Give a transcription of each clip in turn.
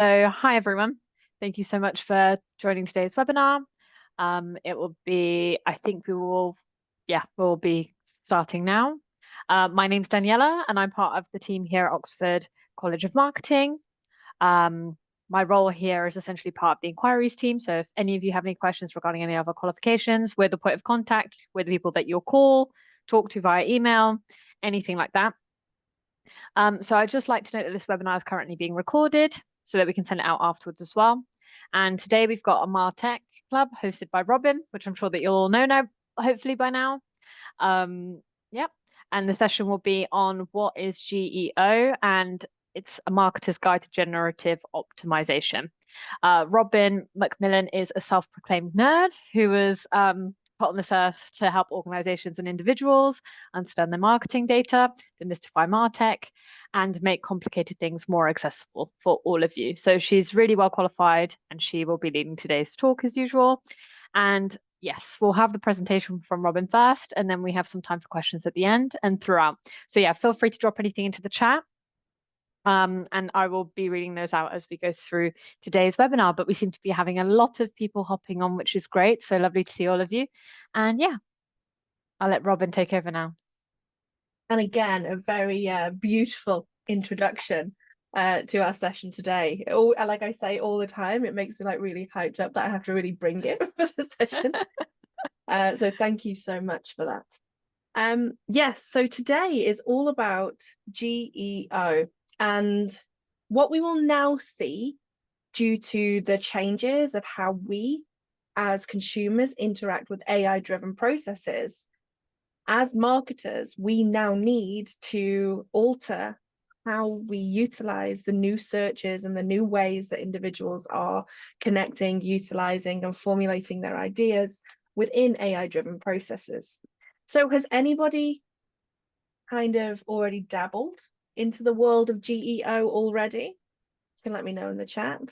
Hi everyone. Thank you so much for joining today's webinar. It will be, I think we'll be starting now. My name's Daniela and I'm part of the team here at Oxford College of Marketing. My role here is essentially part of the inquiries team. So if any of you have any questions regarding any other qualifications, we're the point of contact, we're the people that you'll call, talk to via email, anything like that. So I'd just like to note that this webinar is currently being recorded so that we can send it out afterwards as well. And today we've got a MarTech club hosted by Robin, which I'm sure that you'll all know now, hopefully by now. Yep. And the session will be on what is GEO, and it's a marketer's guide to generative optimization. Robin McMillan is a self-proclaimed nerd who was put on this earth to help organizations and individuals understand their marketing data, demystify MarTech, and make complicated things more accessible for all of you. So she's really well qualified and she will be leading today's talk as usual. And yes, we'll have the presentation from Robin first, and then we have some time for questions at the end and throughout. So yeah, feel free to drop anything into the chat. And I will be reading those out as we go through today's webinar, but we seem to be having a lot of people hopping on, which is great. So lovely to see all of you. And yeah, I'll let Robin take over now. And again, a very beautiful introduction to our session today. Like I say all the time, it makes me like really hyped up that I have to really bring it for the session. So thank you so much for that. Yes, so today is all about GEO and what we will now see due to the changes of how we as consumers interact with AI-driven processes. As marketers, we now need to alter how we utilize the new searches and the new ways that individuals are connecting, utilizing, and formulating their ideas within AI-driven processes. So has anybody kind of already dabbled into the world of GEO already? You can let me know in the chat.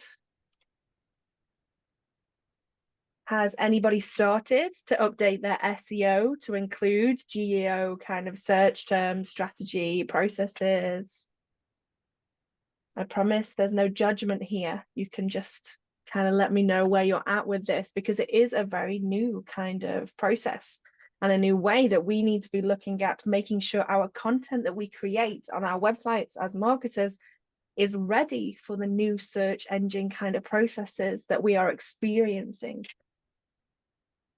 Has anybody started to update their SEO to include GEO kind of search terms, strategy, processes? I promise there's no judgment here. You can just kind of let me know where you're at with this, because it is a very new kind of process and a new way that we need to be looking at making sure our content that we create on our websites as marketers is ready for the new search engine kind of processes that we are experiencing.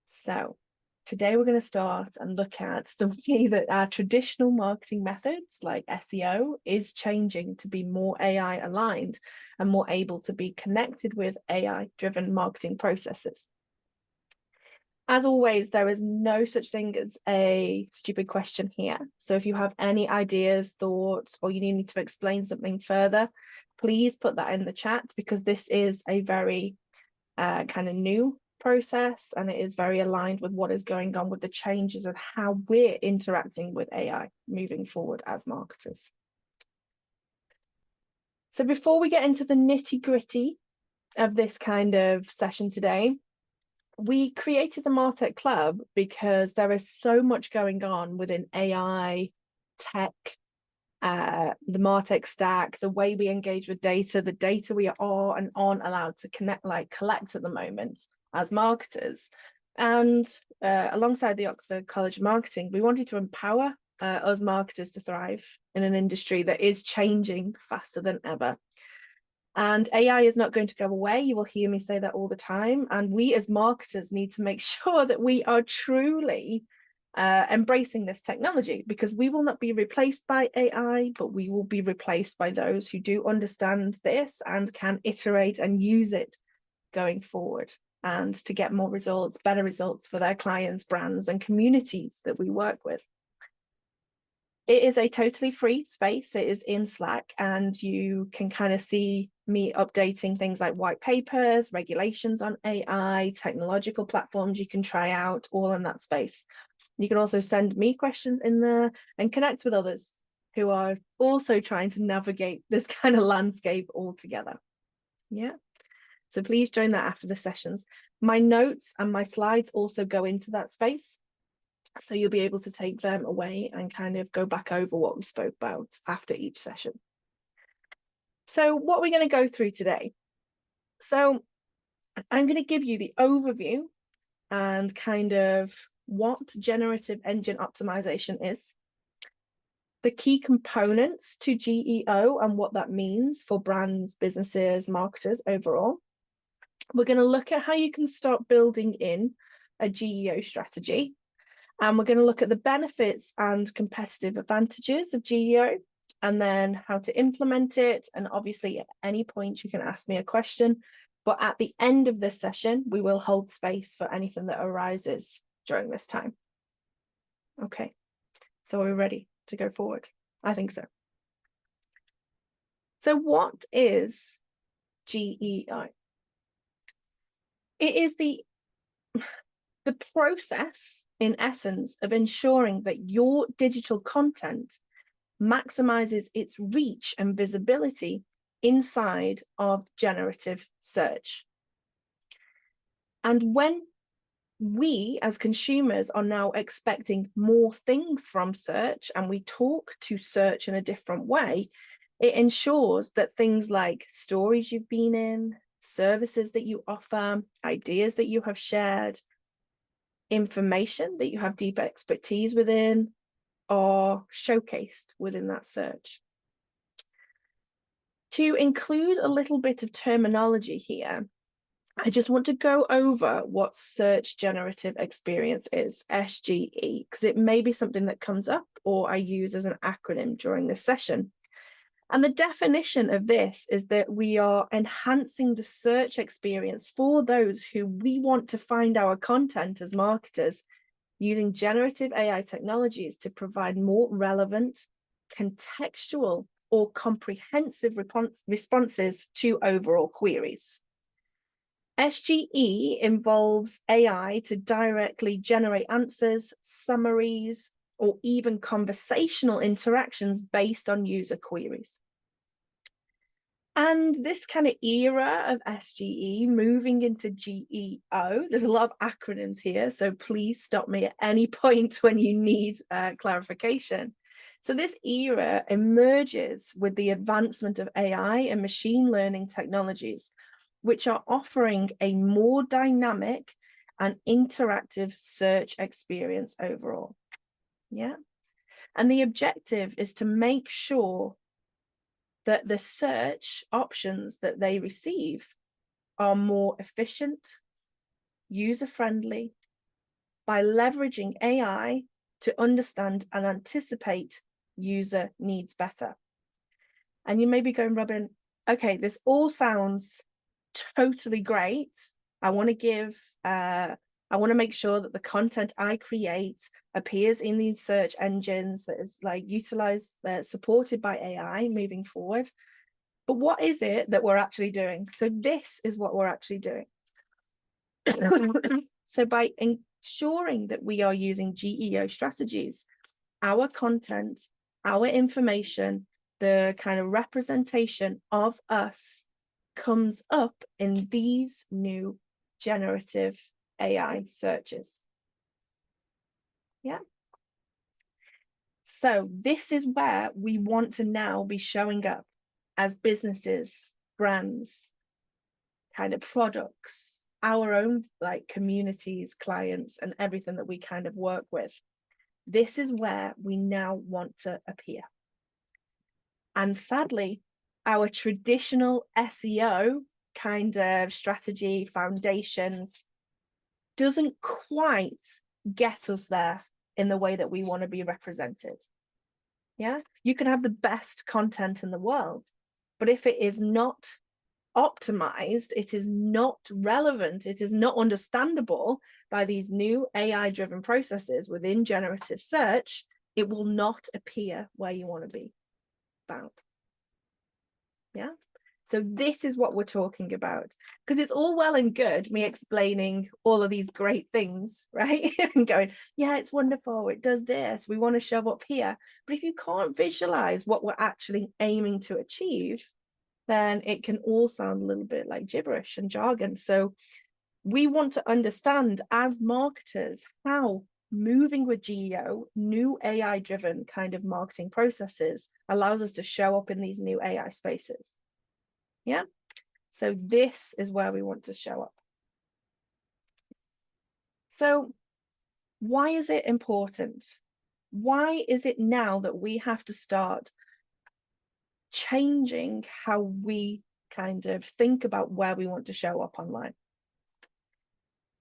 So today we're going to start and look at the way that our traditional marketing methods like SEO is changing to be more AI aligned and more able to be connected with AI-driven marketing processes. As always, there is no such thing as a stupid question here. So if you have any ideas, thoughts, or you need me to explain something further, please put that in the chat, because this is a very kind of new process and it is very aligned with what is going on with the changes of how we're interacting with AI moving forward as marketers. So before we get into the nitty-gritty of this kind of session today, we created the MarTech Club because there is so much going on within AI, tech, the MarTech stack, the way we engage with data, the data we are and aren't allowed to collect at the moment as marketers. And alongside the Oxford College of Marketing, we wanted to empower us marketers to thrive in an industry that is changing faster than ever. And AI is not going to go away. You will hear me say that all the time. And we as marketers need to make sure that we are truly embracing this technology, because we will not be replaced by AI, but we will be replaced by those who do understand this and can iterate and use it going forward, and to get more results, better results for their clients, brands, and communities that we work with. It is a totally free space. It is in Slack, and you can kind of see me updating things like white papers, regulations on AI, technological platforms you can try out, all in that space. You can also send me questions in there and connect with others who are also trying to navigate this kind of landscape all together. Yeah. So please join that after the sessions. My notes and my slides also go into that space, so you'll be able to take them away and kind of go back over what we spoke about after each session. So what we're going to go through today So I'm going to give you the overview and kind of what generative engine optimization is, the key components to GEO and what that means for brands, businesses, marketers overall. We're going to look at how you can start building in a GEO strategy. And we're going to look at the benefits and competitive advantages of GEO, and then how to implement it. And obviously, at any point, you can ask me a question. But at the end of this session, we will hold space for anything that arises during this time. Okay, so are we ready to go forward? I think so. So what is GEO? It is the process, in essence, of ensuring that your digital content maximizes its reach and visibility inside of generative search. And when we as consumers are now expecting more things from search and we talk to search in a different way, it ensures that things like stories you've been in, services that you offer, ideas that you have shared, information that you have deep expertise within, are showcased within that search. To include a little bit of terminology here, I just want to go over what Search Generative Experience is, SGE, because it may be something that comes up or I use as an acronym during this session. And the definition of this is that we are enhancing the search experience for those who we want to find our content as marketers, using generative AI technologies to provide more relevant, contextual, or comprehensive responses to overall queries. SGE involves AI to directly generate answers, summaries, or even conversational interactions based on user queries. And this kind of era of SGE moving into GEO, there's a lot of acronyms here, so please stop me at any point when you need clarification. So this era emerges with the advancement of AI and machine learning technologies, which are offering a more dynamic and interactive search experience overall. Yeah. And the objective is to make sure that the search options that they receive are more efficient, user-friendly, by leveraging AI to understand and anticipate user needs better. And you may be going, Robin, okay, this all sounds totally great. I want to make sure that the content I create appears in these search engines, that is like utilized, supported by AI moving forward. But what is it that we're actually doing? So this is what we're actually doing. So by ensuring that we are using GEO strategies, our content, our information, the kind of representation of us comes up in these new generative AI searches. Yeah. So this is where we want to now be showing up as businesses, brands, kind of products, our own like communities, clients, and everything that we kind of work with. This is where we now want to appear. And sadly, our traditional SEO kind of strategy, foundations, doesn't quite get us there in the way that we want to be represented. Yeah, you can have the best content in the world, but if it is not optimized, it is not relevant, it is not understandable by these new AI-driven processes within generative search, it will not appear where you want to be found. Yeah. So this is what we're talking about, because it's all well and good me explaining all of these great things, right? And going, yeah, it's wonderful, it does this, we want to show up here. But if you can't visualize what we're actually aiming to achieve, then it can all sound a little bit like gibberish and jargon. So we want to understand as marketers how moving with GEO, new AI-driven kind of marketing processes, allows us to show up in these new AI spaces. Yeah. So this is where we want to show up. So why is it important? Why is it now that we have to start changing how we kind of think about where we want to show up online?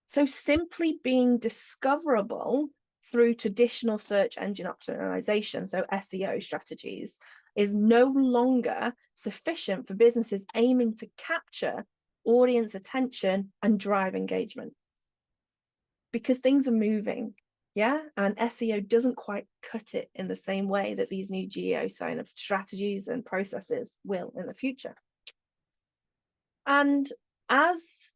So simply being discoverable through traditional search engine optimization, so SEO strategies, is no longer sufficient for businesses aiming to capture audience attention and drive engagement. Because things are moving, yeah, and SEO doesn't quite cut it in the same way that these new GEO kind of strategies and processes will in the future. And as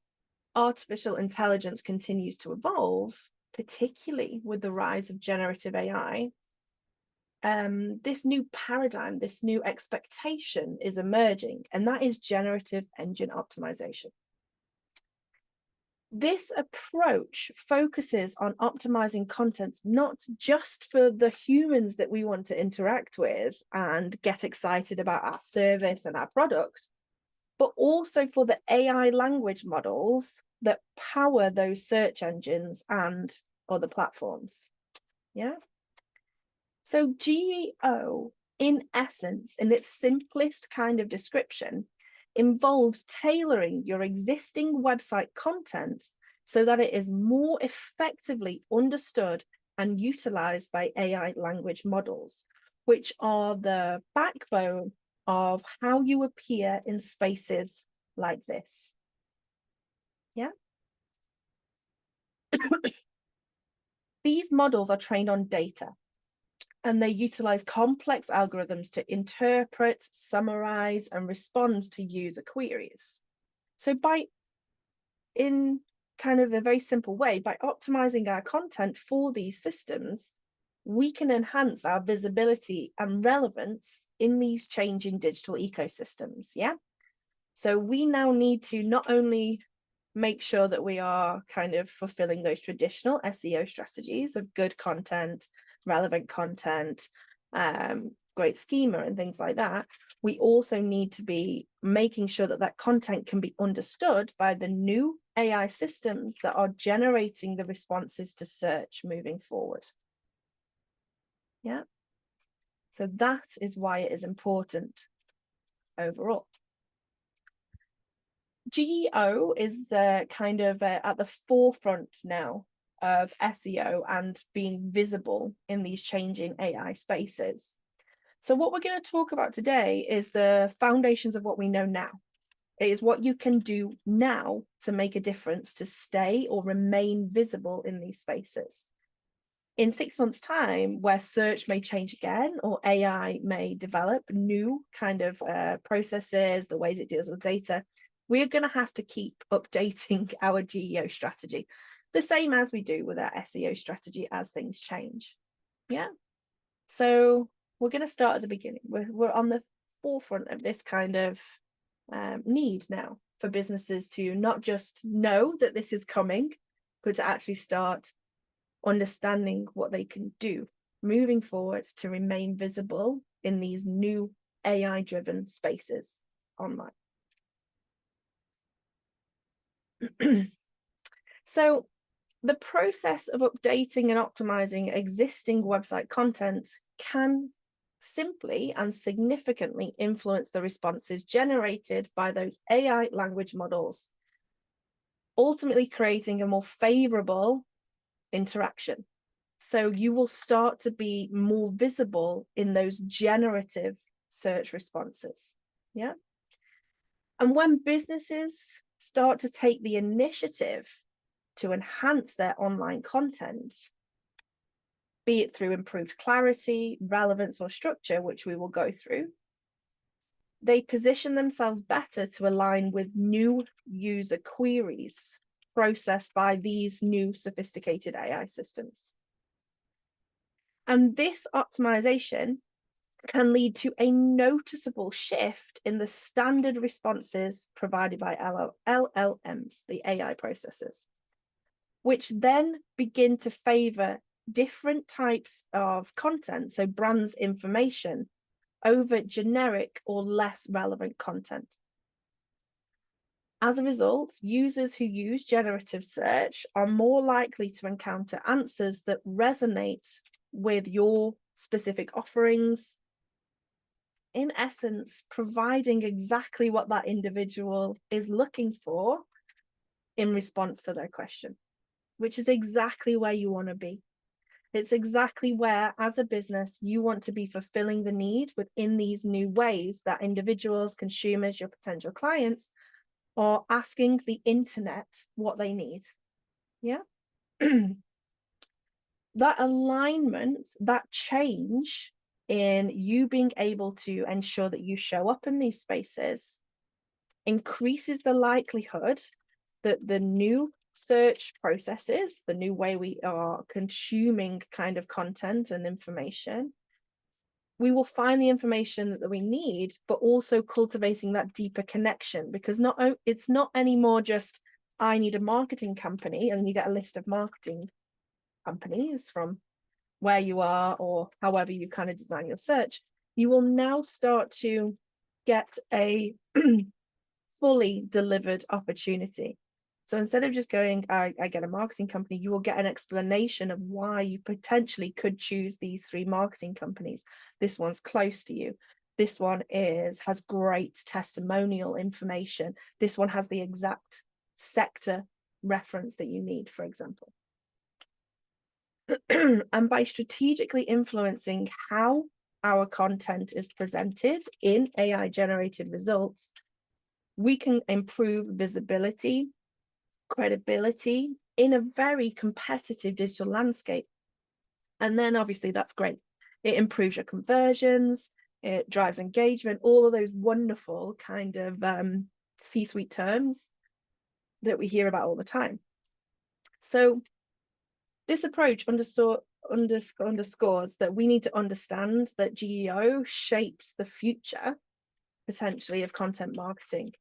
artificial intelligence continues to evolve, particularly with the rise of generative AI, this new paradigm, this new expectation is emerging, and that is generative engine optimization. This approach focuses on optimizing content, not just for the humans that we want to interact with and get excited about our service and our product, but also for the AI language models that power those search engines and other platforms. Yeah. So GEO, in essence, in its simplest kind of description, involves tailoring your existing website content so that it is more effectively understood and utilized by AI language models, which are the backbone of how you appear in spaces like this. Yeah. These models are trained on data, and they utilize complex algorithms to interpret, summarize, and respond to user queries. So in kind of a very simple way, by optimizing our content for these systems, we can enhance our visibility and relevance in these changing digital ecosystems, yeah? So we now need to not only make sure that we are kind of fulfilling those traditional SEO strategies of good content, relevant content, great schema and things like that, we also need to be making sure that that content can be understood by the new AI systems that are generating the responses to search moving forward. Yeah. So that is why it is important overall. GEO is kind of at the forefront now of SEO and being visible in these changing AI spaces. So what we're going to talk about today is the foundations of what we know now. It is what you can do now to make a difference to stay or remain visible in these spaces. In 6 months' time, where search may change again, or AI may develop new kind of processes, the ways it deals with data, we're going to have to keep updating our GEO strategy, the same as we do with our SEO strategy as things change. Yeah. So we're going to start at the beginning. We're on the forefront of this kind of need now for businesses to not just know that this is coming, but to actually start understanding what they can do moving forward to remain visible in these new AI-driven spaces online. So the process of updating and optimizing existing website content can simply and significantly influence the responses generated by those AI language models, ultimately creating a more favorable interaction. So you will start to be more visible in those generative search responses. Yeah. And when businesses start to take the initiative to enhance their online content, be it through improved clarity, relevance, or structure, which we will go through, they position themselves better to align with new user queries processed by these new sophisticated AI systems. And this optimization can lead to a noticeable shift in the standard responses provided by LLMs, the AI processes, which then begin to favor different types of content, so brands' information, over generic or less relevant content. As a result, users who use generative search are more likely to encounter answers that resonate with your specific offerings, in essence, providing exactly what that individual is looking for in response to their question, which is exactly where you want to be. It's exactly where, as a business, you want to be fulfilling the need within these new ways that individuals, consumers, your potential clients are asking the internet what they need. Yeah. That alignment, that change in you being able to ensure that you show up in these spaces increases the likelihood that the new search processes, the new way we are consuming kind of content and information, we will find the information that we need, but also cultivating that deeper connection, because it's not anymore just, I need a marketing company, and you get a list of marketing companies from where you are or however you kind of design your search. You will now start to get a fully delivered opportunity. So instead of just going, I get a marketing company, you will get an explanation of why you potentially could choose these 3 marketing companies. This one's close to you. This one has great testimonial information. This one has the exact sector reference that you need, for example. And by strategically influencing how our content is presented in AI generated results, we can improve visibility, credibility in a very competitive digital landscape. And then obviously that's great. It improves your conversions, it drives engagement, all of those wonderful kind of C-suite terms that we hear about all the time. So this approach underscores that we need to understand that GEO shapes the future, potentially, of content marketing.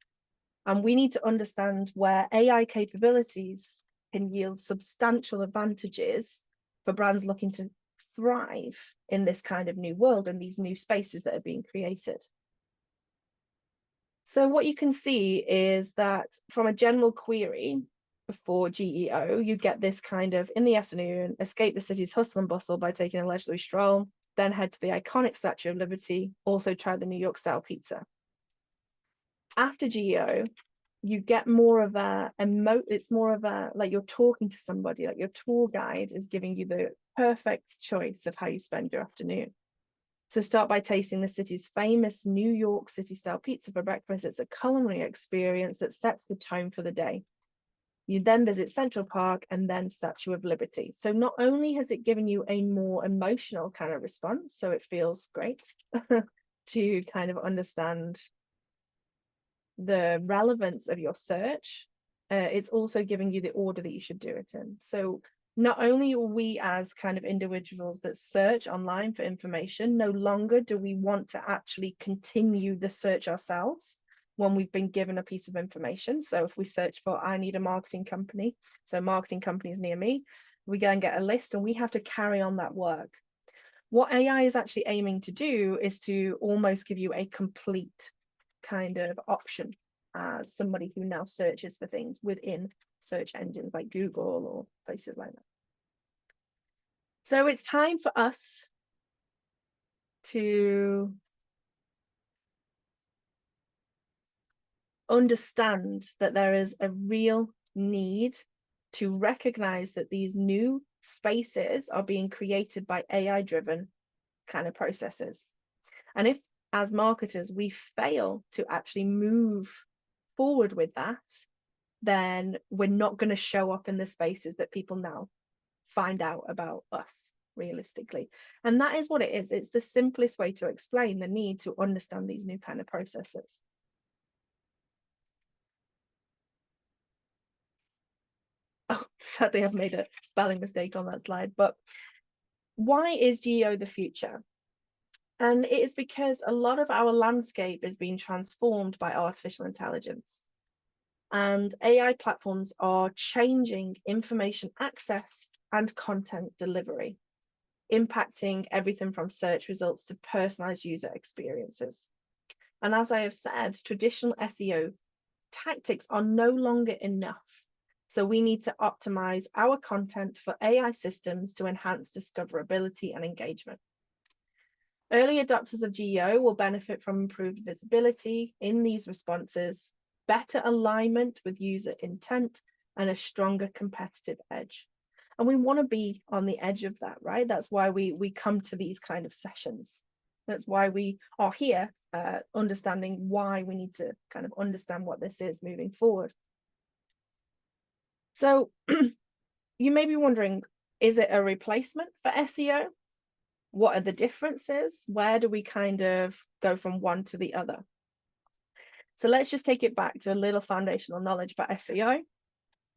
And we need to understand where AI capabilities can yield substantial advantages for brands looking to thrive in this kind of new world and these new spaces that are being created. So what you can see is that from a general query for GEO, you get this kind of, in the afternoon, escape the city's hustle and bustle by taking a leisurely stroll, then head to the iconic Statue of Liberty, also try the New York style pizza. After GEO, you get more of it's more of a, like you're talking to somebody, like your tour guide is giving you the perfect choice of how you spend your afternoon. So start by tasting the city's famous New York City style pizza for breakfast. It's a culinary experience that sets the tone for the day. You then visit Central Park and then Statue of Liberty. So not only has it given you a more emotional kind of response, so it feels great to kind of understand the relevance of your search, it's also giving you the order that you should do it in. So not only are we as kind of individuals that search online for information, no longer do we want to actually continue the search ourselves when we've been given a piece of information. So if we search for, I need a marketing company, so marketing companies near me, we go and get a list and we have to carry on that work. What AI is actually aiming to do is to almost give you a complete kind of option as somebody who now searches for things within search engines like Google or places like that. So it's time for us to understand that there is a real need to recognize that these new spaces are being created by AI-driven kind of processes. And if, as marketers, we fail to actually move forward with that, then we're not going to show up in the spaces that people now find out about us realistically. And that is what it is. It's the simplest way to explain the need to understand these new kind of processes. Oh, sadly, I've made a spelling mistake on that slide. But why is GEO the future? And it is because a lot of our landscape is being transformed by artificial intelligence. And AI platforms are changing information access and content delivery, impacting everything from search results to personalized user experiences. And as I have said, traditional SEO tactics are no longer enough. So we need to optimize our content for AI systems to enhance discoverability and engagement. Early adopters of GEO will benefit from improved visibility in these responses, better alignment with user intent, and a stronger competitive edge. And we want to be on the edge of that, right? That's why we come to these kind of sessions. That's why we are here, understanding why we need to kind of understand what this is moving forward. So you may be wondering, is it a replacement for SEO? What are the differences? Where do we kind of go from one to the other? So let's just take it back to a little foundational knowledge about SEO.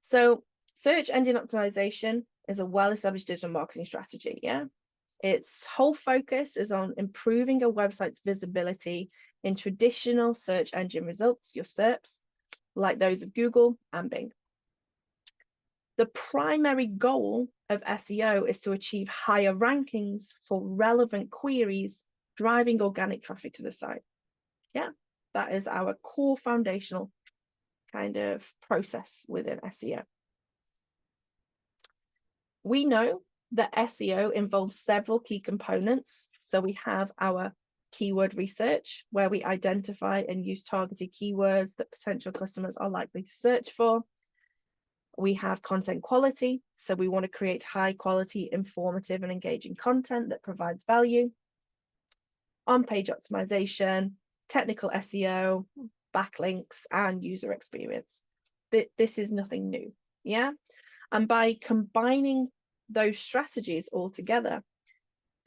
So search engine optimization is a well-established digital marketing strategy, yeah? Its whole focus is on improving a website's visibility in traditional search engine results, your SERPs, like those of Google and Bing. The primary goal of SEO is to achieve higher rankings for relevant queries, driving organic traffic to the site. Yeah, that is our core foundational kind of process within SEO. We know that SEO involves several key components. So we have our keyword research, where we identify and use targeted keywords that potential customers are likely to search for. We have content quality. So we want to create high quality, informative and engaging content that provides value. On-page optimization, technical SEO, backlinks, and user experience. This is nothing new, yeah? And by combining those strategies all together,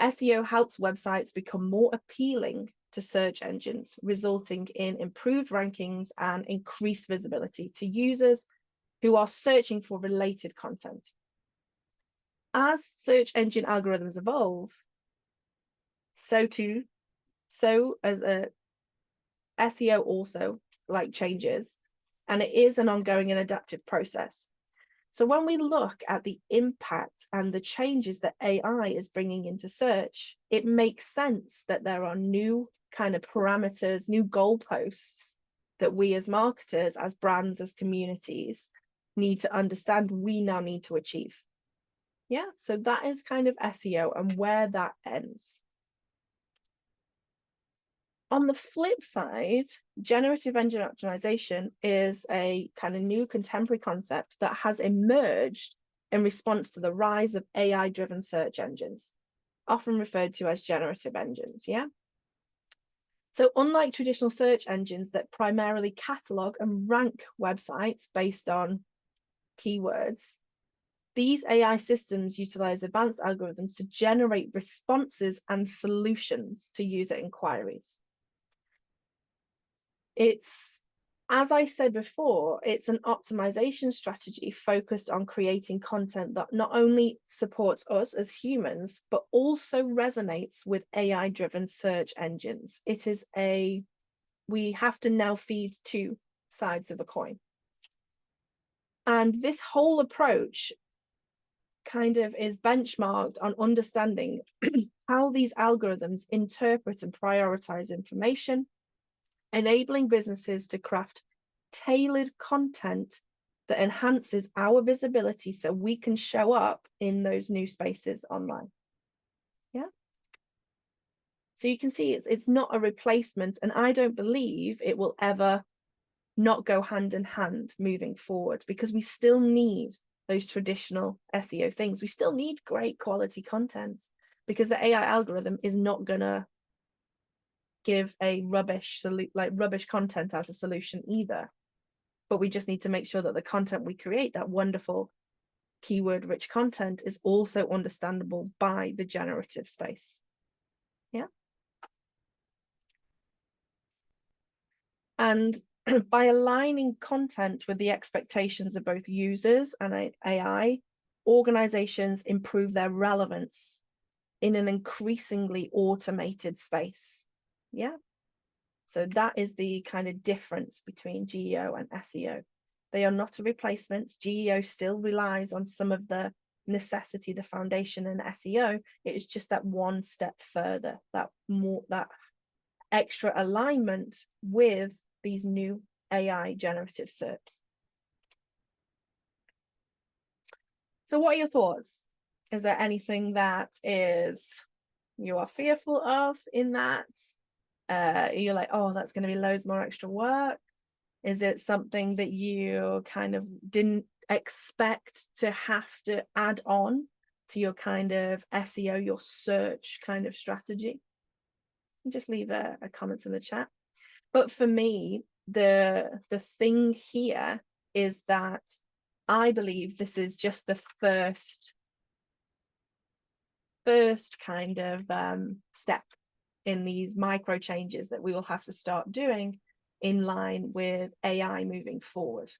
SEO helps websites become more appealing to search engines, resulting in improved rankings and increased visibility to users who are searching for related content. As search engine algorithms evolve, so as a SEO also changes, and it is an ongoing and adaptive process. So when we look at the impact and the changes that AI is bringing into search, it makes sense that there are new kind of parameters, new goalposts that we as marketers, as brands, as communities need to understand we now need to achieve. Yeah, so that is kind of SEO and where that ends. On the flip side, generative engine optimization is a kind of new contemporary concept that has emerged in response to the rise of AI-driven search engines, often referred to as generative engines, yeah? So unlike traditional search engines that primarily catalog and rank websites based on keywords, these AI systems utilize advanced algorithms to generate responses and solutions to user inquiries. It's, as I said before, it's an optimization strategy focused on creating content that not only supports us as humans, but also resonates with AI-driven search engines. It is we have to now feed two sides of a coin. And this whole approach kind of is benchmarked on understanding how these algorithms interpret and prioritize information, enabling businesses to craft tailored content that enhances our visibility so we can show up in those new spaces online. Yeah. So you can see it's not a replacement, and I don't believe it will ever not go hand in hand moving forward, because we still need those traditional SEO things. We still need great quality content, because the AI algorithm is not gonna give a rubbish content as a solution either. But we just need to make sure that the content we create, that wonderful keyword rich content, is also understandable by the generative space. Yeah. And by aligning content with the expectations of both users and AI, organizations improve their relevance in an increasingly automated space. Yeah. So that is the kind of difference between GEO and SEO. They are not a replacement. GEO still relies on some of the necessity, the foundation in SEO. It is just that one step further, that extra alignment with these new AI generative SERPs. So what are your thoughts? Is there anything that you are fearful of in that? You're like, oh, that's going to be loads more extra work? Is it something that you kind of didn't expect to have to add on to your kind of SEO, your search kind of strategy? Just leave a comment in the chat. But for me, the thing here is that I believe this is just the first kind of step in these micro changes that we will have to start doing in line with AI moving forward.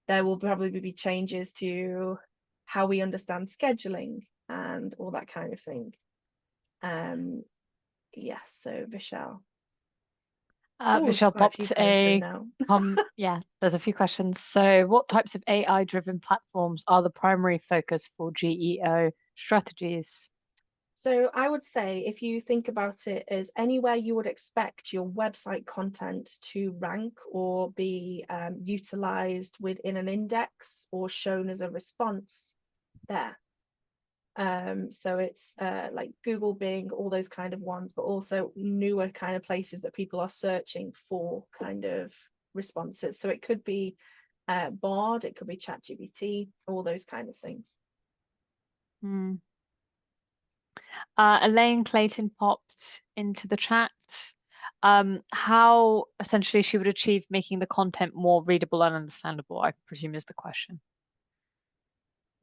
There will probably be changes to how we understand scheduling and all that kind of thing. Yes, so Vishal. Vishal popped there's a few questions. So what types of AI-driven platforms are the primary focus for GEO strategies? So I would say, if you think about it as anywhere you would expect your website content to rank or be utilized within an index or shown as a response there. So it's like Google, Bing, all those kind of ones, but also newer kind of places that people are searching for kind of responses. So it could be Bard, it could be ChatGPT, all those kind of things. Elaine Clayton popped into the chat. How essentially she would achieve making the content more readable and understandable, I presume is the question.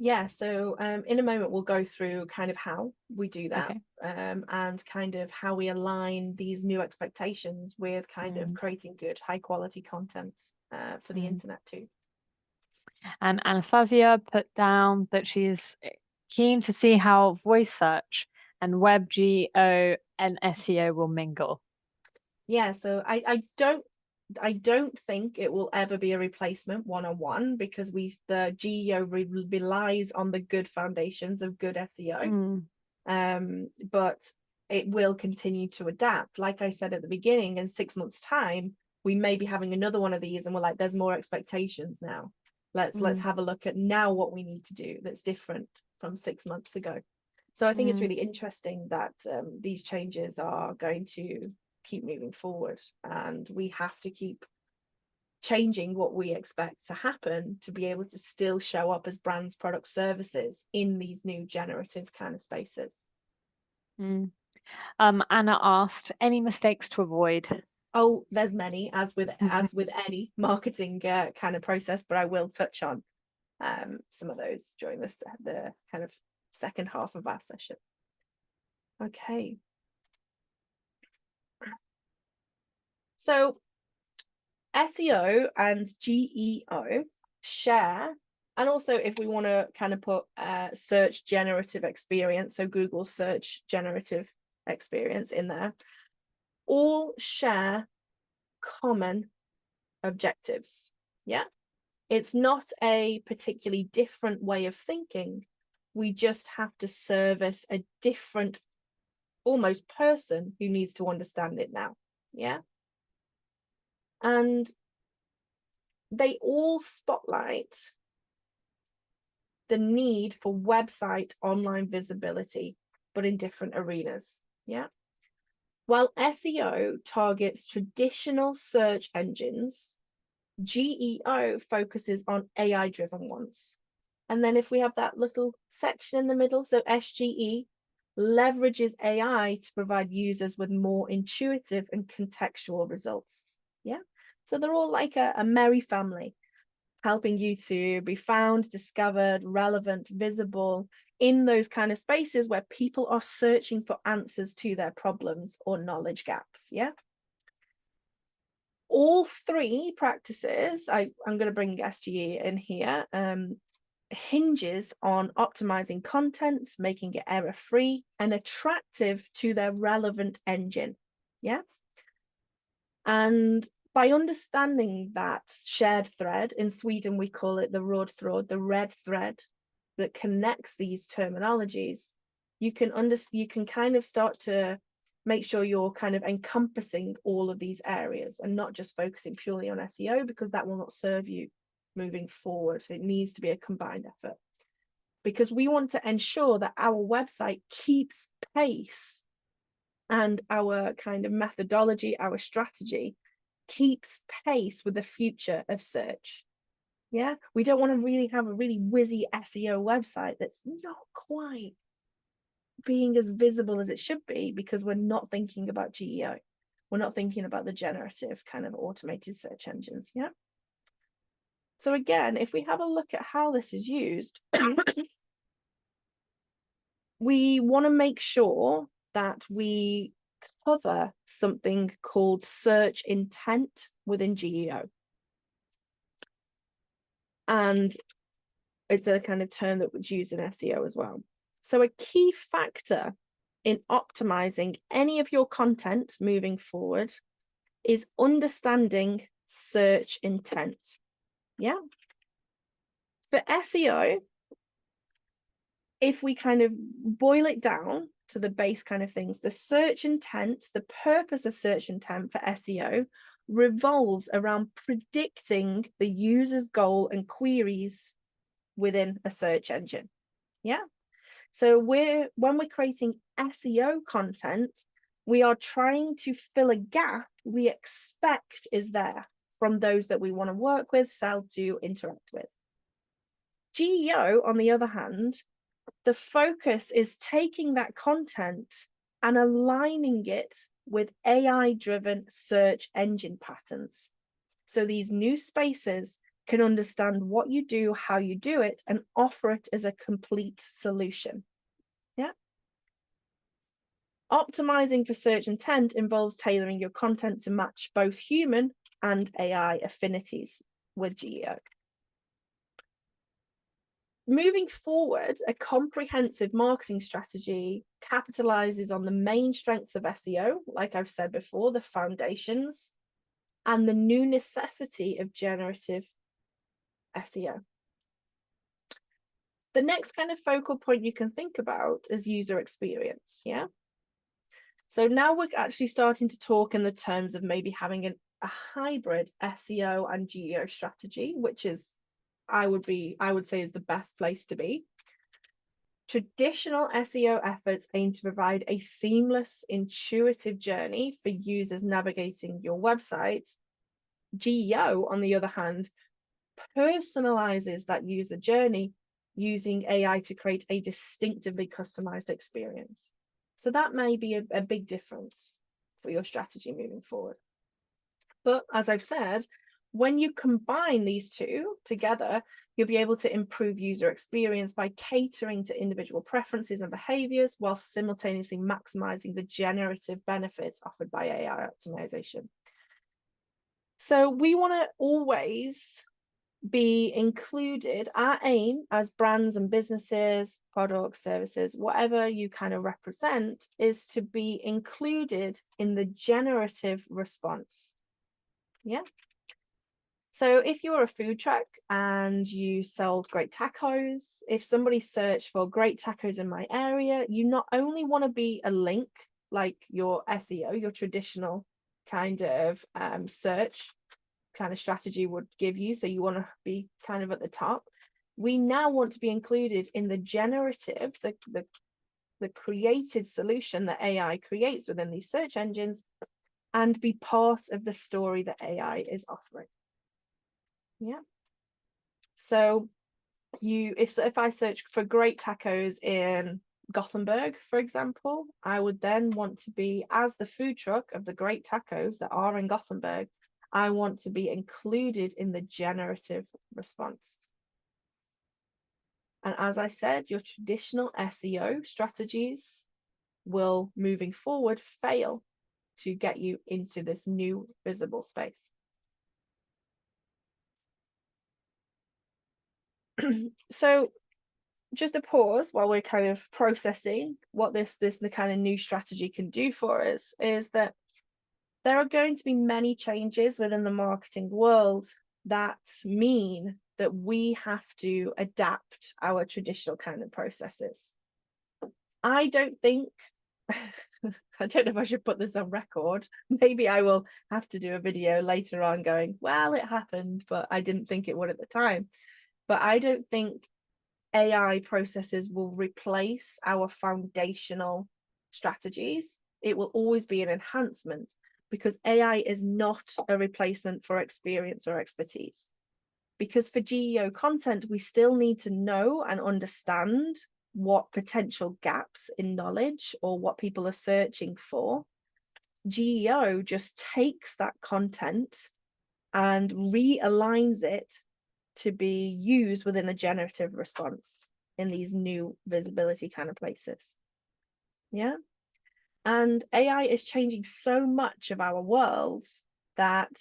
Yeah, so in a moment we'll go through kind of how we do that, okay. And kind of how we align these new expectations with kind of creating good high quality content for the internet too. And Anastasia put down that she is keen to see how voice search and web GEO and SEO will mingle. Yeah, so I don't think it will ever be a replacement one-on-one, because the GEO relies on the good foundations of good SEO. But it will continue to adapt. Like I said at the beginning, in 6 months' time, we may be having another one of these and we're like, there's more expectations now. Let's have a look at now what we need to do that's different from 6 months ago. So I think it's really interesting that these changes are going to keep moving forward, and we have to keep changing what we expect to happen to be able to still show up as brands, products, services in these new generative kind of spaces. Anna asked, any mistakes to avoid? Oh, there's many, as with any marketing kind of process, but I will touch on some of those during the kind of second half of our session. Okay. So SEO and GEO share, and also if we want to kind of put search generative experience, so Google search generative experience in there, all share common objectives. Yeah, it's not a particularly different way of thinking. We just have to service a different almost person who needs to understand it now. Yeah, and they all spotlight the need for website online visibility, but in different arenas. Yeah. While SEO targets traditional search engines, GEO focuses on AI-driven ones. And then if we have that little section in the middle, so SGE leverages AI to provide users with more intuitive and contextual results. Yeah. So they're all like a merry family, helping you to be found, discovered, relevant, visible in those kind of spaces where people are searching for answers to their problems or knowledge gaps. Yeah. All three practices, I'm going to bring SGE in here, hinges on optimizing content, making it error-free and attractive to their relevant engine. Yeah. And by understanding that shared thread, in Sweden we call it the red thread that connects these terminologies, you can kind of start to make sure you're kind of encompassing all of these areas and not just focusing purely on SEO, because that will not serve you moving forward. It needs to be a combined effort, because we want to ensure that our website keeps pace and our kind of methodology, our strategy keeps pace with the future of search. Yeah, we don't want to really have a really whizzy SEO website that's not quite being as visible as it should be, because we're not thinking about GEO. We're not thinking about the generative kind of automated search engines. Yeah. So again, if we have a look at how this is used, we want to make sure that we cover something called search intent within GEO. And it's a kind of term that was used in SEO as well. So a key factor in optimizing any of your content moving forward is understanding search intent. Yeah. For SEO, if we kind of boil it down to the base kind of things, the search intent, the purpose of search intent for SEO revolves around predicting the user's goal and queries within a search engine. Yeah. So when we're creating SEO content, we are trying to fill a gap we expect is there from those that we want to work with, sell to, interact with. GEO, on the other hand, the focus is taking that content and aligning it with AI-driven search engine patterns. So these new spaces can understand what you do, how you do it, and offer it as a complete solution. Yeah. Optimizing for search intent involves tailoring your content to match both human and AI affinities with GEO. Moving forward, a comprehensive marketing strategy capitalizes on the main strengths of SEO, like I've said before, the foundations, and the new necessity of generative SEO. The next kind of focal point you can think about is user experience. Yeah. So now we're actually starting to talk in the terms of maybe having a hybrid SEO and GEO strategy, which is, I would say, is the best place to be. Traditional SEO efforts aim to provide a seamless, intuitive journey for users navigating your website. GEO, on the other hand, personalizes that user journey using AI to create a distinctively customized experience. So that may be a big difference for your strategy moving forward. But as I've said, when you combine these two together, you'll be able to improve user experience by catering to individual preferences and behaviors while simultaneously maximizing the generative benefits offered by AI optimization. So we want to always be included. Our aim as brands and businesses, products, services, whatever you kind of represent, is to be included in the generative response. Yeah. So if you're a food truck and you sold great tacos, if somebody searched for great tacos in my area, you not only want to be a link like your SEO, your traditional kind of search kind of strategy would give you, so you want to be kind of at the top. We now want to be included in the generative, the created solution that AI creates within these search engines, and be part of the story that AI is offering. Yeah. So if I search for great tacos in Gothenburg, for example, I would then want to be, as the food truck of the great tacos that are in Gothenburg, I want to be included in the generative response. And as I said, your traditional SEO strategies will, moving forward, fail to get you into this new visible space. So just a pause while we're kind of processing what the kind of new strategy can do for us, is that there are going to be many changes within the marketing world that mean that we have to adapt our traditional kind of processes. I don't think I don't know if I should put this on record. Maybe I will have to do a video later on going, well, it happened, but I didn't think it would at the time. But I don't think AI processes will replace our foundational strategies. It will always be an enhancement, because AI is not a replacement for experience or expertise. Because for GEO content, we still need to know and understand what potential gaps in knowledge or what people are searching for. GEO just takes that content and realigns it to be used within a generative response in these new visibility kind of places. Yeah. And AI is changing so much of our worlds that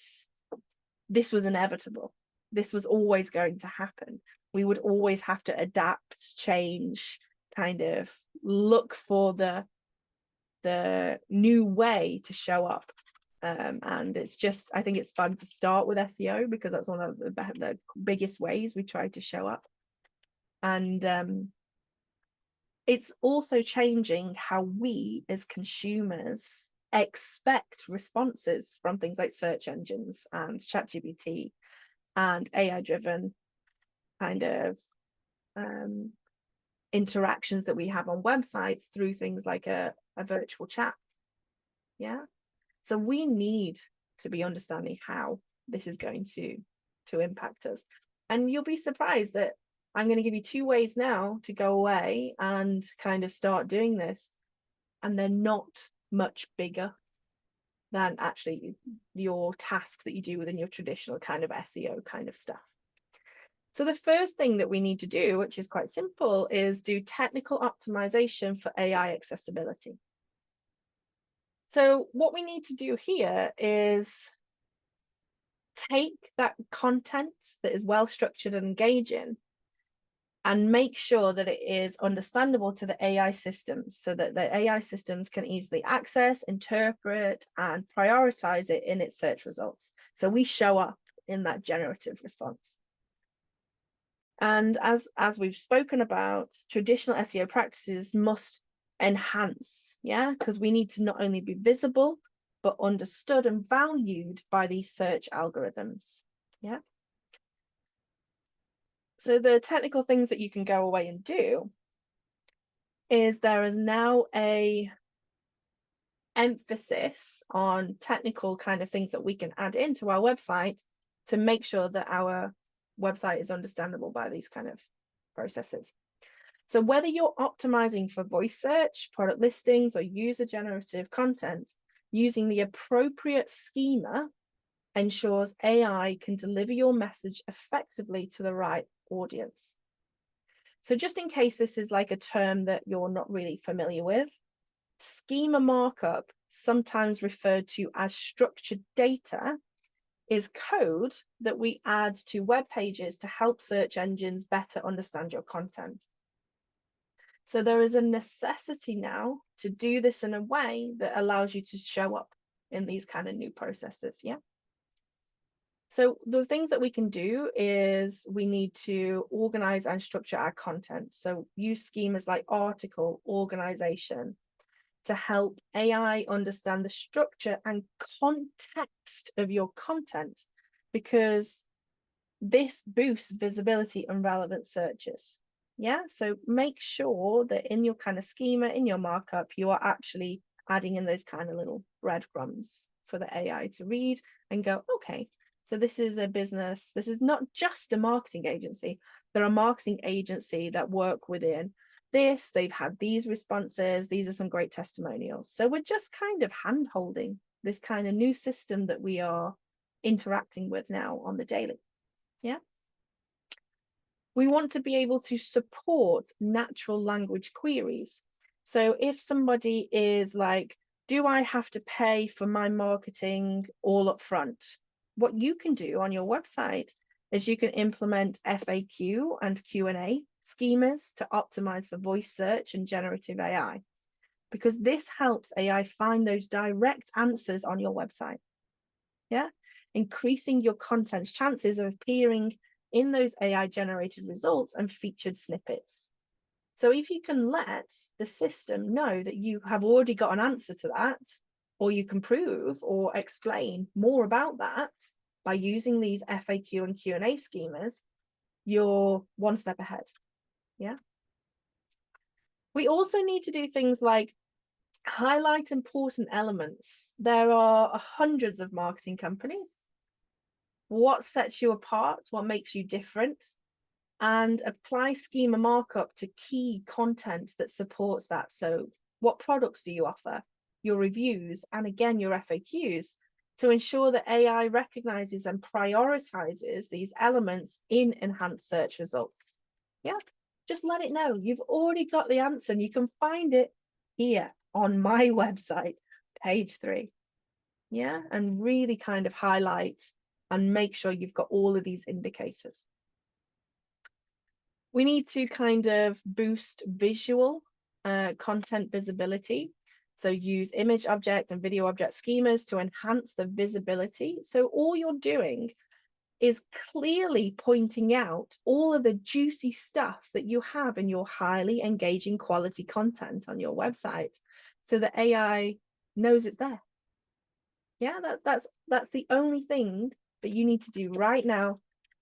this was inevitable. This was always going to happen. We would always have to adapt, change, kind of look for the new way to show up. And it's just, I think it's fun to start with SEO, because that's one of the biggest ways we try to show up. And it's also changing how we as consumers expect responses from things like search engines and ChatGPT and AI-driven kind of interactions that we have on websites through things like a virtual chat. Yeah. So we need to be understanding how this is going to impact us. And you'll be surprised that I'm going to give you 2 ways now to go away and kind of start doing this. And they're not much bigger than actually your tasks that you do within your traditional kind of SEO kind of stuff. So the first thing that we need to do, which is quite simple, is do technical optimization for AI accessibility. So what we need to do here is take that content that is well structured and engaging and make sure that it is understandable to the AI systems, so that the AI systems can easily access, interpret, and prioritize it in its search results. So we show up in that generative response. And as we've spoken about, traditional SEO practices must enhance, yeah, because we need to not only be visible, but understood and valued by these search algorithms. Yeah. So the technical things that you can go away and do is there is now a emphasis on technical kind of things that we can add into our website to make sure that our website is understandable by these kind of processes. So whether you're optimizing for voice search, product listings, or user generative content, using the appropriate schema ensures AI can deliver your message effectively to the right audience. So just in case this is like a term that you're not really familiar with, schema markup, sometimes referred to as structured data, is code that we add to web pages to help search engines better understand your content. So there is a necessity now to do this in a way that allows you to show up in these kind of new processes. Yeah. So the things that we can do is we need to organize and structure our content. So use schemas like article organization to help AI understand the structure and context of your content, because this boosts visibility and relevant searches. Yeah, so make sure that in your kind of schema, in your markup, you are actually adding in those kind of little breadcrumbs for the AI to read and go, okay, so this is a business. This is not just a marketing agency. They're a marketing agency that work within this. They've had these responses. These are some great testimonials. So we're just kind of hand-holding this kind of new system that we are interacting with now on the daily. Yeah. We want to be able to support natural language queries. So if somebody is like, do I have to pay for my marketing all up front? What you can do on your website is you can implement FAQ and Q&A schemas to optimize for voice search and generative AI, because this helps AI find those direct answers on your website. Yeah, increasing your content's chances of appearing in those AI generated results and featured snippets. So if you can let the system know that you have already got an answer to that, or you can prove or explain more about that by using these FAQ and Q&A schemas, you're one step ahead. Yeah. We also need to do things like highlight important elements. There are hundreds of marketing companies. What sets you apart? What makes you different? And apply schema markup to key content that supports that. So what products do you offer? Your reviews, and again, your FAQs, to ensure that AI recognizes and prioritizes these elements in enhanced search results. Yeah, just let it know. You've already got the answer and you can find it here on my website, page 3. Yeah, and really kind of highlight and make sure you've got all of these indicators. We need to kind of boost visual content visibility. So use image object and video object schemas to enhance the visibility. So all you're doing is clearly pointing out all of the juicy stuff that you have in your highly engaging quality content on your website, so that AI knows it's there. Yeah, that's the only thing that you need to do right now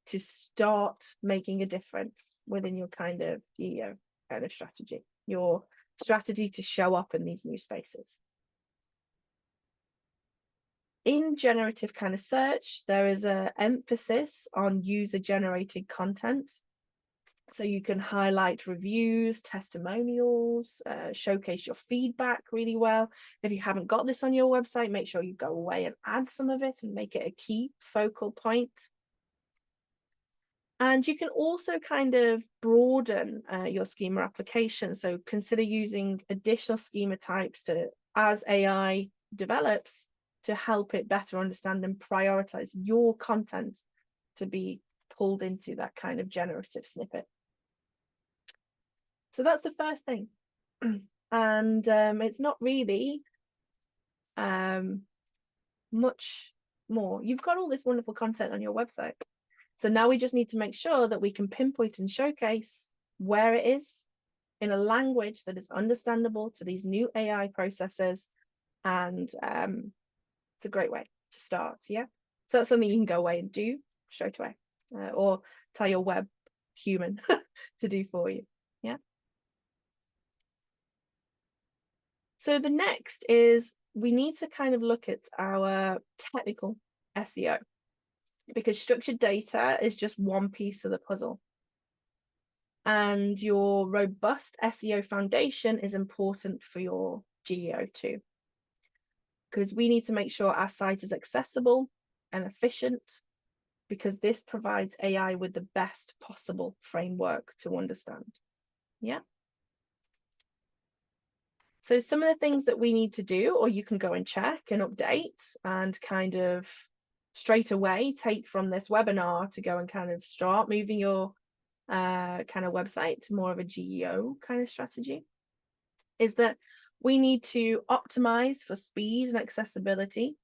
to start making a difference within your kind of GEO kind of strategy, your strategy to show up in these new spaces. In generative kind of search, there is an emphasis on user-generated content. So you can highlight reviews, testimonials, showcase your feedback really well. If you haven't got this on your website, make sure you go away and add some of it and make it a key focal point. And you can also kind of broaden your schema application. So consider using additional schema types to, as AI develops, to help it better understand and prioritize your content to be pulled into that kind of generative snippet. So that's the first thing. And it's not really much more. You've got all this wonderful content on your website. So now we just need to make sure that we can pinpoint and showcase where it is in a language that is understandable to these new AI processes. And it's a great way to start. Yeah. So that's something you can go away and do straight away, or tell your web human to do for you. Yeah. So the next is we need to kind of look at our technical SEO, because structured data is just one piece of the puzzle. And your robust SEO foundation is important for your GEO too, because we need to make sure our site is accessible and efficient, because this provides AI with the best possible framework to understand. Yeah. So some of the things that we need to do, or you can go and check and update and kind of straight away take from this webinar to go and kind of start moving your kind of website to more of a GEO kind of strategy, is that we need to optimize for speed and accessibility.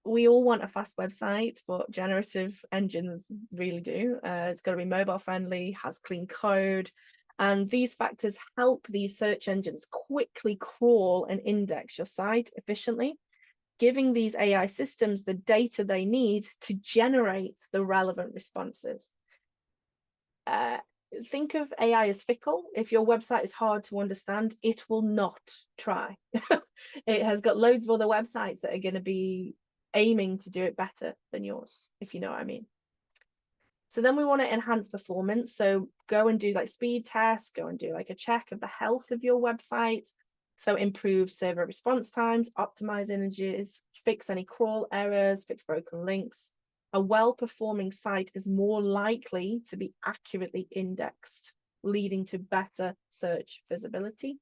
We all want a fast website, but generative engines really do. It's got to be mobile friendly, has clean code, and these factors help these search engines quickly crawl and index your site efficiently, giving these AI systems the data they need to generate the relevant responses. Think of AI as fickle. If your website is hard to understand, it will not try. It has got loads of other websites that are going to be aiming to do it better than yours, if you know what I mean. So then we want to enhance performance. So go and do like speed tests, go and do like a check of the health of your website. So improve server response times, optimize images, fix any crawl errors, fix broken links. A well-performing site is more likely to be accurately indexed, leading to better search visibility.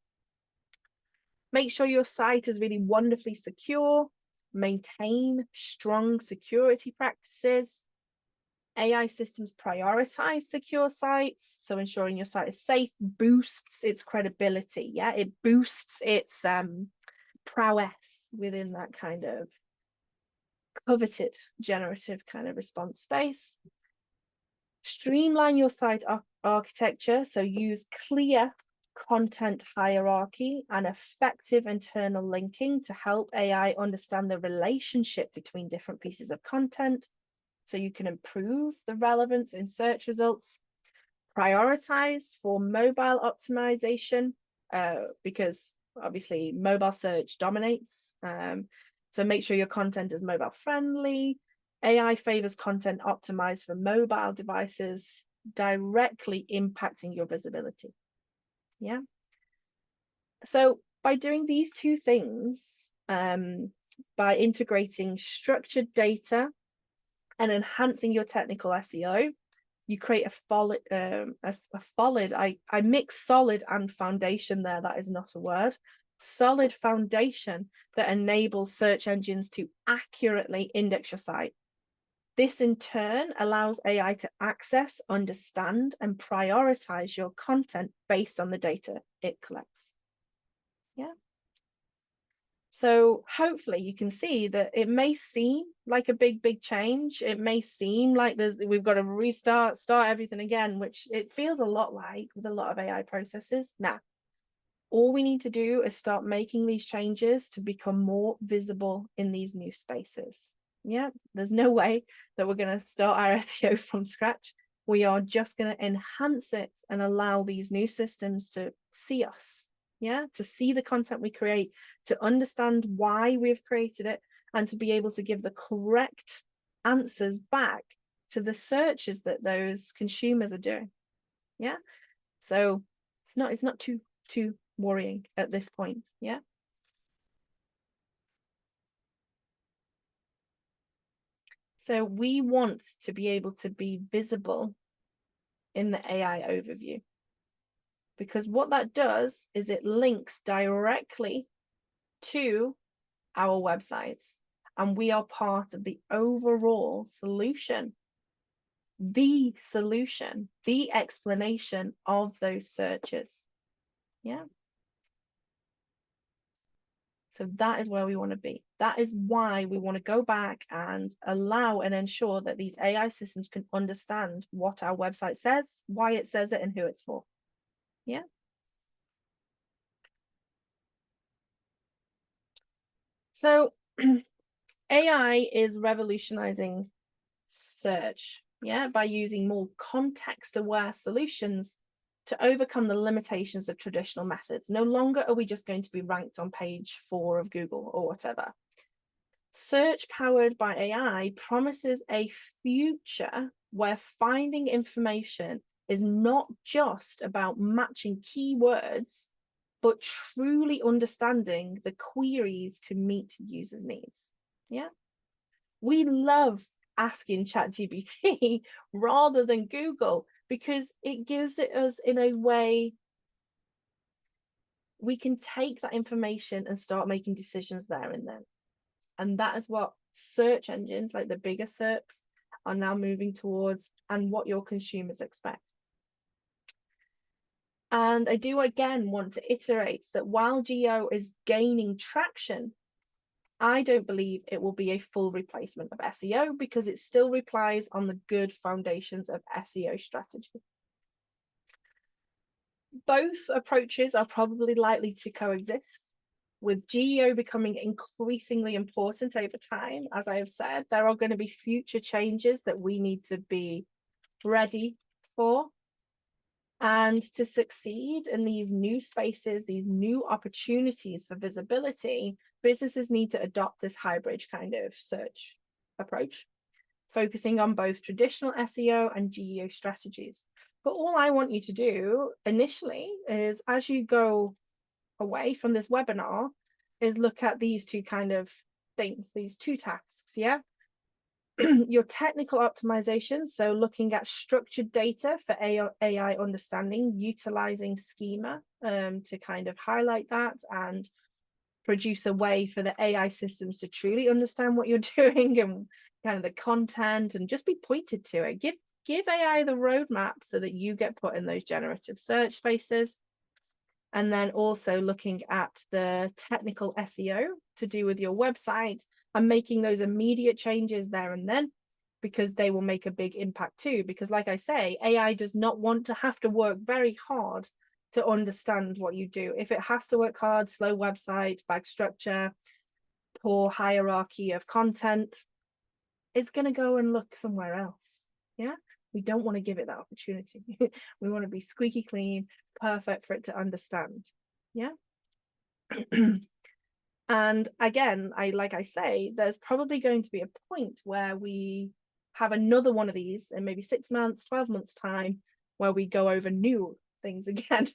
Make sure your site is really wonderfully secure. Maintain strong security practices. AI systems prioritize secure sites, so ensuring your site is safe boosts its credibility. Yeah, it boosts its prowess within that kind of coveted generative kind of response space. streamline your site architecture, so use clear content hierarchy and effective internal linking to help AI understand the relationship between different pieces of content, so you can improve the relevance in search results. Prioritize for mobile optimization, because obviously mobile search dominates. So make sure your content is mobile friendly. AI favors content optimized for mobile devices, directly impacting your visibility. Yeah. So by doing these two things, by integrating structured data and enhancing your technical SEO, you create a solid, I mix solid and foundation there, that is not a word, solid foundation that enables search engines to accurately index your site. This in turn allows AI to access, understand, and prioritize your content based on the data it collects. Yeah. So hopefully you can see that it may seem like a big change. It may seem like we've got to start everything again, which it feels a lot like with a lot of AI processes. Now, all we need to do is start making these changes to become more visible in these new spaces. Yeah, there's no way that we're going to start our SEO from scratch. We are just going to enhance it and allow these new systems to see us. Yeah, to see the content we create, to understand why we've created it, and to be able to give the correct answers back to the searches that those consumers are doing. Yeah, so it's not too worrying at this point. Yeah. So we want to be able to be visible in the AI overview, because what that does is it links directly to our websites, and we are part of the overall solution, the explanation of those searches. Yeah. So that is where we want to be. That is why we want to go back and allow and ensure that these AI systems can understand what our website says, why it says it, and who it's for. Yeah. So AI is revolutionizing search, yeah, by using more context-aware solutions to overcome the limitations of traditional methods. No longer are we just going to be ranked on page 4 of Google or whatever. Search powered by AI promises a future where finding information is not just about matching keywords, but truly understanding the queries to meet users' needs. Yeah. We love asking ChatGPT rather than Google, because it gives it us in a way we can take that information and start making decisions there and then. And that is what search engines like the bigger SERPs are now moving towards, and what your consumers expect. And I do again want to iterate that while GEO is gaining traction, I don't believe it will be a full replacement of SEO, because it still relies on the good foundations of SEO strategy. Both approaches are probably likely to coexist, with GEO becoming increasingly important over time. As I have said, there are going to be future changes that we need to be ready for. And to succeed in these new spaces, these new opportunities for visibility, businesses need to adopt this hybrid kind of search approach, focusing on both traditional SEO and GEO strategies. But all I want you to do initially is, as you go away from this webinar, is look at these two kind of things, these two tasks. Yeah. Your technical optimization, so looking at structured data for AI understanding, utilizing schema to kind of highlight that and produce a way for the AI systems to truly understand what you're doing and kind of the content, and just be pointed to it. Give AI the roadmap so that you get put in those generative search spaces. And then also looking at the technical SEO to do with your website and making those immediate changes there and then, because they will make a big impact too. Because like I say, AI does not want to have to work very hard to understand what you do. If it has to work hard, slow website, bad structure, poor hierarchy of content, it's going to go and look somewhere else. Yeah, we don't want to give it that opportunity. We want to be squeaky clean, perfect for it to understand. Yeah. And again, like I say, there's probably going to be a point where we have another one of these in maybe 6 months, 12 months time, where we go over new things again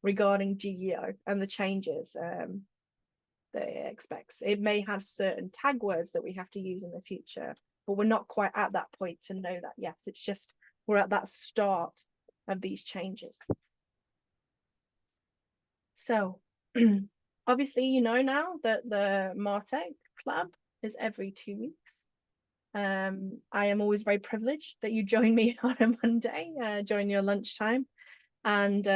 regarding GEO and the changes that it expects. It may have certain tag words that we have to use in the future, but we're not quite at that point to know that yet. It's just we're at that start of these changes. So obviously, you know now that the MarTech Club is every 2 weeks. I am always very privileged that you join me on a Monday during your lunchtime. And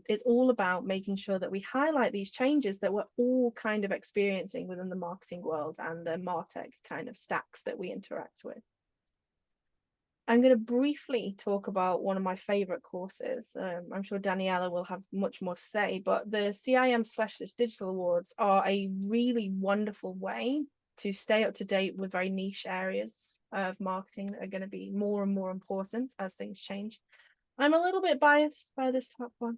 it's all about making sure that we highlight these changes that we're all kind of experiencing within the marketing world and the MarTech kind of stacks that we interact with. I'm going to briefly talk about one of my favorite courses. I'm sure Daniela will have much more to say, but the CIM Specialist Digital Awards are a really wonderful way to stay up to date with very niche areas of marketing that are going to be more and more important as things change. I'm a little bit biased by this top one,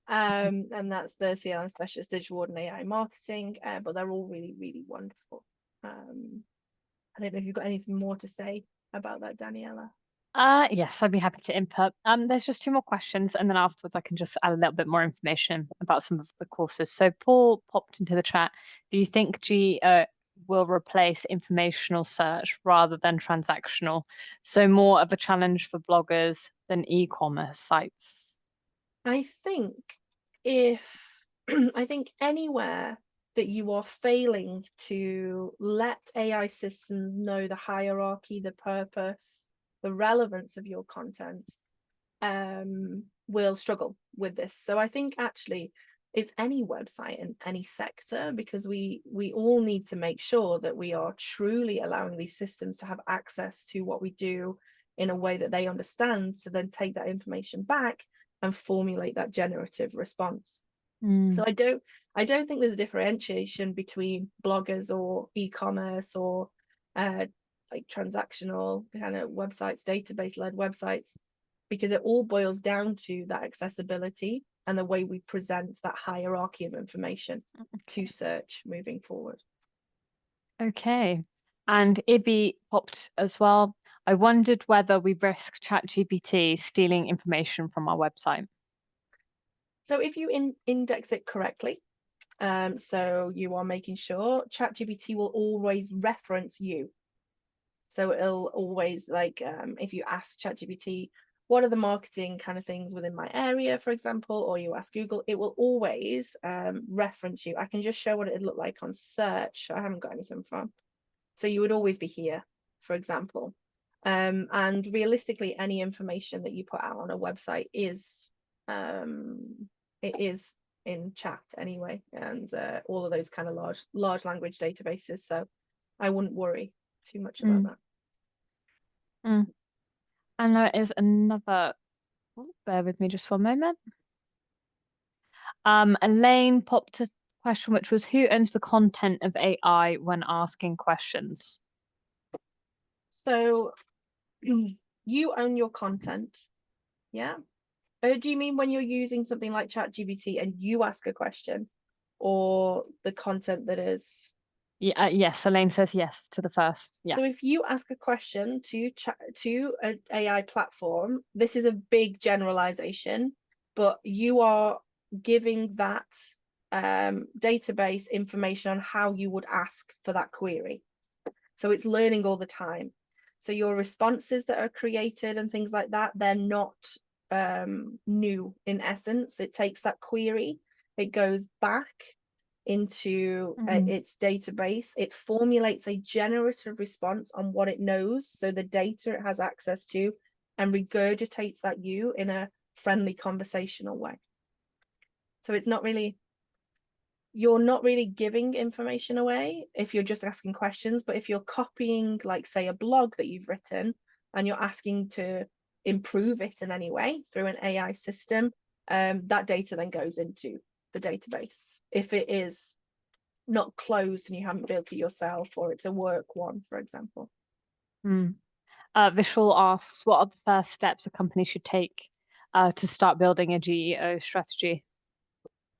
and that's the CIM Specialist Digital Award and AI Marketing, but they're all really, really wonderful. I don't know if you've got anything more to say about that, Daniela. Yes, I'd be happy to input. There's just 2 more questions, and then afterwards I can just add a little bit more information about some of the courses. So Paul popped into the chat. Do you think GEO will replace informational search rather than transactional? So more of a challenge for bloggers than e-commerce sites? I think I think anywhere that you are failing to let AI systems know the hierarchy, the purpose, the relevance of your content, will struggle with this. So I think actually it's any website in any sector, because we all need to make sure that we are truly allowing these systems to have access to what we do in a way that they understand, to then take that information back and formulate that generative response. So I don't think there's a differentiation between bloggers or e-commerce or like transactional kind of websites, database-led websites, because it all boils down to that accessibility and the way we present that hierarchy of information to search moving forward. Okay. And Ibby popped as well. I wondered whether we risk ChatGPT stealing information from our website. So if you index it correctly, so you are making sure ChatGPT will always reference you. So it'll always, like, if you ask ChatGPT, what are the marketing kind of things within my area, for example, or you ask Google, it will always reference you. I can just show what it'd look like on search. I haven't got anything from. So you would always be here, for example. And realistically, any information that you put out on a website is it is in chat anyway, and all of those kind of large language databases. So I wouldn't worry too much about that. And there is another, bear with me just 1 moment. Elaine popped a question, which was, who owns the content of AI when asking questions? So you own your content. Yeah. Do you mean when you're using something like ChatGPT and you ask a question, or the content that is? Yeah, yes, Elaine says yes to the first. Yeah. So if you ask a question to an AI platform, this is a big generalization, but you are giving that database information on how you would ask for that query. So it's learning all the time. So your responses that are created and things like that, they're not new in essence. It takes that query, it goes back into its database, it formulates a generative response on what it knows, so the data it has access to, and regurgitates that you in a friendly conversational way. So it's not really, you're not really giving information away if you're just asking questions, but if you're copying, like, say, a blog that you've written, and you're asking to improve it in any way through an AI system, that data then goes into the database. If it is not closed and you haven't built it yourself, or it's a work one, for example. Vishal asks, what are the first steps a company should take to start building a GEO strategy?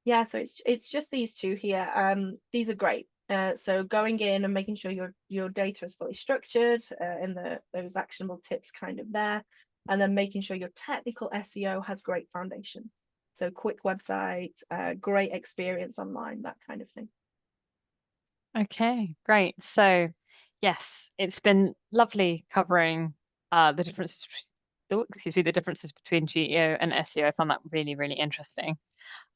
Yeah, so it's just these two here. These are great. So going in and making sure your data is fully structured in those actionable tips kind of there, and then making sure your technical SEO has great foundations. So quick website, great experience online, that kind of thing. Okay, great. So yes, it's been lovely covering the differences, the differences between GEO and SEO. I found that really, really interesting.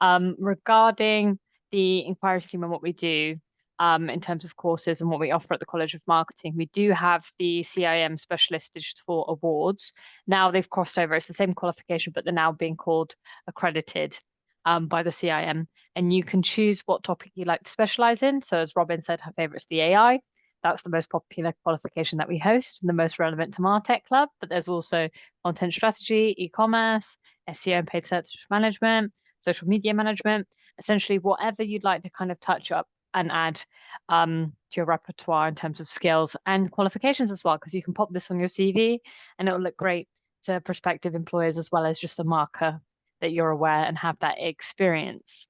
Regarding the inquiries team and what we do in terms of courses and what we offer at the College of Marketing, we do have the CIM Specialist Digital Awards. Now they've crossed over. It's the same qualification, but they're now being called accredited by the CIM. And you can choose what topic you like to specialize in. So as Robin said, her favorite is the AI. That's the most popular qualification that we host and the most relevant to MarTech Club. But there's also content strategy, e-commerce, SEO and paid search management, social media management, essentially whatever you'd like to kind of touch up and add to your repertoire in terms of skills and qualifications as well, because you can pop this on your CV and it'll look great to prospective employers as well as just a marker that you're aware and have that experience.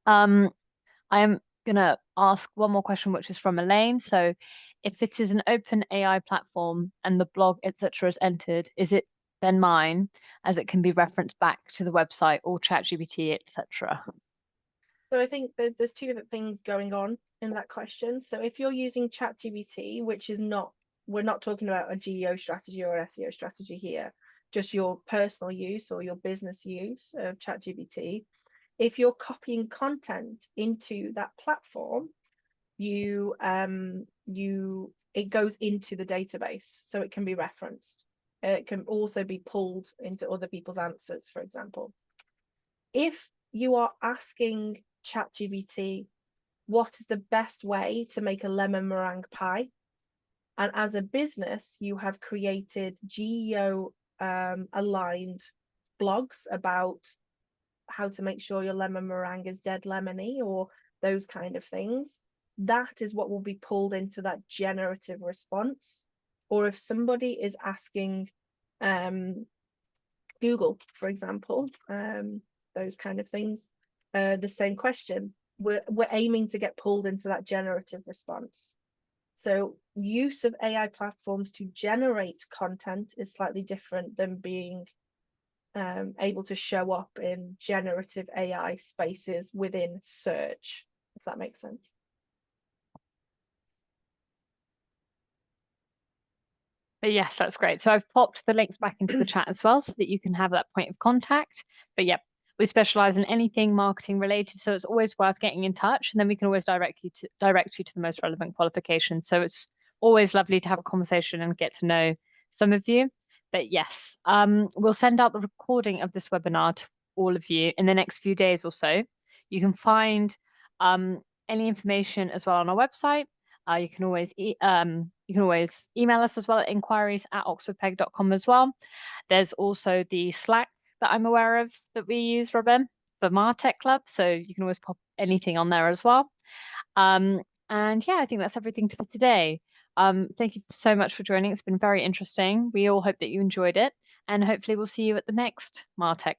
I am going to ask one more question, which is from Elaine. So if it is an open AI platform and the blog, etc., is entered, is it then mine, as it can be referenced back to the website or ChatGPT, etc.? So I think there's two different things going on in that question. So if you're using ChatGPT, which is not, we're not talking about a GEO strategy or SEO strategy here, just your personal use or your business use of ChatGPT, if you're copying content into that platform, it goes into the database, so it can be referenced. It can also be pulled into other people's answers, for example. If you are asking ChatGPT, what is the best way to make a lemon meringue pie? And as a business, you have created GEO aligned blogs about how to make sure your lemon meringue is dead lemony or those kind of things. That is what will be pulled into that generative response. Or if somebody is asking Google, for example, those kind of things, the same question, we're aiming to get pulled into that generative response. So use of AI platforms to generate content is slightly different than being able to show up in generative AI spaces within search, if that makes sense. But yes, that's great. So I've popped the links back into the chat as well so that you can have that point of contact. But yep, we specialize in anything marketing related, so it's always worth getting in touch, and then we can always direct you to the most relevant qualification. So it's always lovely to have a conversation and get to know some of you. But yes, we'll send out the recording of this webinar to all of you in the next few days or so. You can find any information as well on our website. You can always email us as well at inquiries@oxfordpeg.com as well. There's also the Slack that I'm aware of that we use, Robin, for MarTech Club. So you can always pop anything on there as well. And yeah, I think that's everything for today. Thank you so much for joining. It's been very interesting. We all hope that you enjoyed it, and hopefully we'll see you at the next MarTech Club.